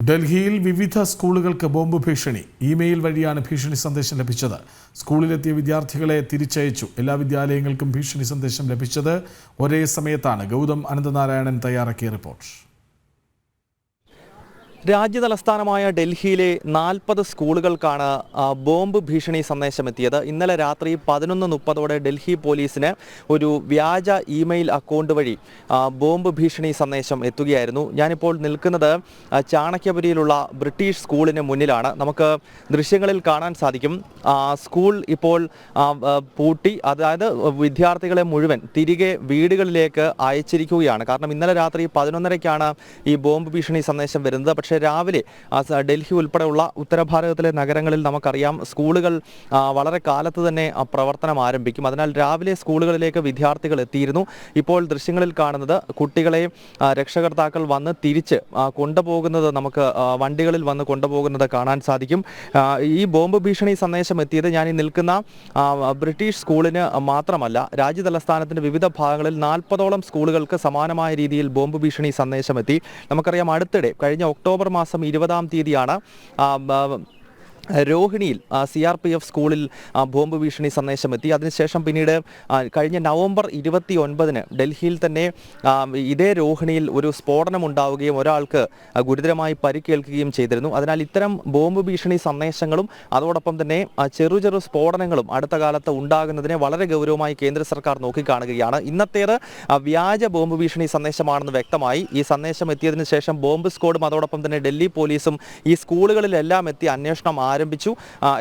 ഡൽഹിയിൽ വിവിധ സ്കൂളുകൾക്ക് ബോംബ് ഭീഷണി. ഇമെയിൽ വഴിയാണ് ഭീഷണി സന്ദേശം ലഭിച്ചത്. സ്കൂളിലെത്തിയ വിദ്യാർത്ഥികളെ തിരിച്ചയച്ചു. എല്ലാ വിദ്യാലയങ്ങൾക്കും ഭീഷണി സന്ദേശം ലഭിച്ചത് ഒരേ സമയത്താണ്. ഗൗതം അനന്തനാരായണൻ തയ്യാറാക്കിയ റിപ്പോർട്ട്. രാജ്യതലസ്ഥാനമായ ഡൽഹിയിലെ 40 സ്കൂളുകൾക്കാണ് ബോംബ് ഭീഷണി സന്ദേശം എത്തിയത്. ഇന്നലെ രാത്രി 11:30 ഡൽഹി പോലീസിന് ഒരു വ്യാജ ഇമെയിൽ അക്കൗണ്ട് വഴി ബോംബ് ഭീഷണി സന്ദേശം എത്തുകയായിരുന്നു. ഞാനിപ്പോൾ നിൽക്കുന്നത് ചാണക്യപുരിയിലുള്ള ബ്രിട്ടീഷ് സ്കൂളിന് മുന്നിലാണ്. നമുക്ക് ദൃശ്യങ്ങളിൽ കാണാൻ സാധിക്കും സ്കൂൾ ഇപ്പോൾ പൂട്ടി, അതായത് വിദ്യാർത്ഥികളെ മുഴുവൻ തിരികെ വീടുകളിലേക്ക് അയച്ചിരിക്കുകയാണ്. കാരണം ഇന്നലെ രാത്രി 11:30-ക്കാണ് ഈ ബോംബ് ഭീഷണി സന്ദേശം വരുന്നത്. പക്ഷേ രാവിലെ ഡൽഹി ഉൾപ്പെടെയുള്ള ഉത്തരഭാരതത്തിലെ നഗരങ്ങളിൽ നമുക്കറിയാം സ്കൂളുകൾ വളരെ കാലത്ത് തന്നെ പ്രവർത്തനം ആരംഭിക്കും. അതിനാൽ രാവിലെ സ്കൂളുകളിലേക്ക് വിദ്യാർത്ഥികൾ എത്തിയിരുന്നു. ഇപ്പോൾ ദൃശ്യങ്ങളിൽ കാണുന്നത് കുട്ടികളെ രക്ഷകർത്താക്കൾ വന്ന് തിരിച്ച് കൊണ്ടുപോകുന്നത് നമുക്ക് വണ്ടികളിൽ വന്ന് കൊണ്ടുപോകുന്നത് കാണാൻ സാധിക്കും. ഈ ബോംബ് ഭീഷണി സന്ദേശം എത്തിയത് ഞാൻ ഈ നിൽക്കുന്ന ബ്രിട്ടീഷ് സ്കൂളിന് മാത്രമല്ല, രാജ്യതലസ്ഥാനത്തിന്റെ വിവിധ ഭാഗങ്ങളിൽ 40ഓളം സ്കൂളുകൾക്ക് സമാനമായ രീതിയിൽ ബോംബ് ഭീഷണി സന്ദേശം എത്തി. നമുക്കറിയാം അടുത്തിടെ കഴിഞ്ഞ ഒക്ടോബർ മാസം 20-ാം തീയതിയാണ് രോഹിണിയിൽ CRPF സ്കൂളിൽ ബോംബ് ഭീഷണി സന്ദേശം എത്തി. അതിനുശേഷം പിന്നീട് കഴിഞ്ഞ നവംബർ 29-ന് ഡൽഹിയിൽ തന്നെ ഇതേ രോഹിണിയിൽ ഒരു സ്ഫോടനം ഉണ്ടാവുകയും ഒരാൾക്ക് ഗുരുതരമായി പരിക്കേൽക്കുകയും ചെയ്തിരുന്നു. അതിനാൽ ഇത്തരം ബോംബ് ഭീഷണി സന്ദേശങ്ങളും അതോടൊപ്പം തന്നെ ചെറു സ്ഫോടനങ്ങളും അടുത്ത കാലത്ത് ഉണ്ടാകുന്നതിനെ വളരെ ഗൗരവമായി കേന്ദ്ര സർക്കാർ നോക്കിക്കാണുകയാണ്. ഇന്നത്തേത് വ്യാജ ബോംബ് ഭീഷണി സന്ദേശമാണെന്ന് വ്യക്തമായി. ഈ സന്ദേശം എത്തിയതിനു ശേഷം ബോംബ് സ്ക്വാഡും അതോടൊപ്പം തന്നെ ഡൽഹി പോലീസും ഈ സ്കൂളുകളിലെല്ലാം എത്തി അന്വേഷണം ആരംഭിച്ചു.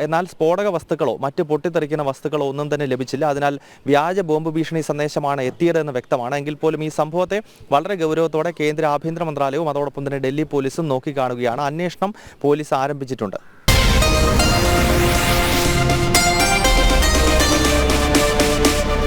എന്നാൽ സ്ഫോടക വസ്തുക്കളോ മറ്റ് പൊട്ടിത്തെറിക്കുന്ന വസ്തുക്കളോ ഒന്നും തന്നെ ലഭിച്ചില്ല. അതിനാൽ വ്യാജ ബോംബ് ഭീഷണി സന്ദേശമാണ് എത്തിയതെന്ന് വ്യക്തമാണ്. എങ്കിൽ പോലും ഈ സംഭവത്തെ വളരെ ഗൗരവത്തോടെ കേന്ദ്ര ആഭ്യന്തര മന്ത്രാലയവും അതോടൊപ്പം തന്നെ ഡൽഹി പോലീസും നോക്കിക്കാണുകയാണ്. അന്വേഷണം പോലീസ് ആരംഭിച്ചിട്ടുണ്ട്.